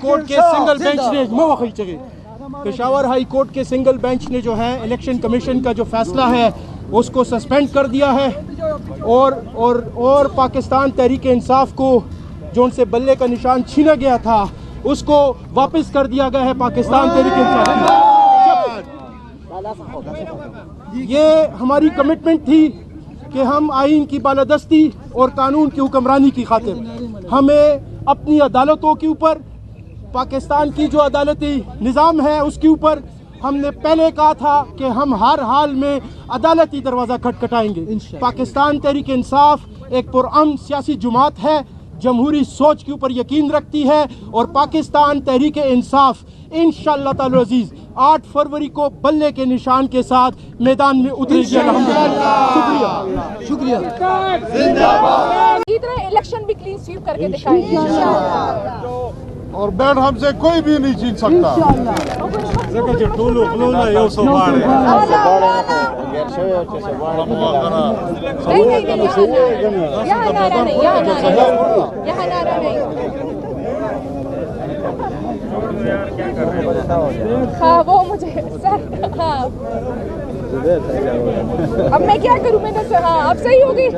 Court के single bench ने Peshawar high court के सिंगल बेंच ने जो है इलेक्शन कमीशन का जो फैसला है उसको सस्पेंड कर दिया है और पाकिस्तान तहरीक इंसाफ को जो उनसे बल्ले का निशान छीना गया था उसको वापस कर दिया गया है पाकिस्तान तहरीक इंसाफ। ये हमारी कमिटमेंट थी कि हम आइन की बालादस्ती और कानून की हुक्मरानी की खातिर हमें अपनी अदालतों के ऊपर, पाकिस्तान की जो अदालती निज़ाम है उसके ऊपर हमने पहले कहा था कि हम हर हाल में अदालती दरवाज़ा खटखटाएंगे। पाकिस्तान तहरीक इंसाफ एक पुरअमन सियासी जुमात है, जमहूरी सोच के ऊपर यकीन रखती है और पाकिस्तान तहरीक इंसाफ इंशाअल्लाह ताला अजीज 8 फरवरी को बल्ले के निशान के साथ मैदान में उतरेगी। शुक्रिया। इलेक्शन भी क्लीन स्वीप करके दिखाएंगे और बैट हमसे कोई भी नहीं छीन सकता। हाँ वो मुझे सर, हाँ अब मैं क्या करूँ, मैंने सर, हाँ अब सही होगी।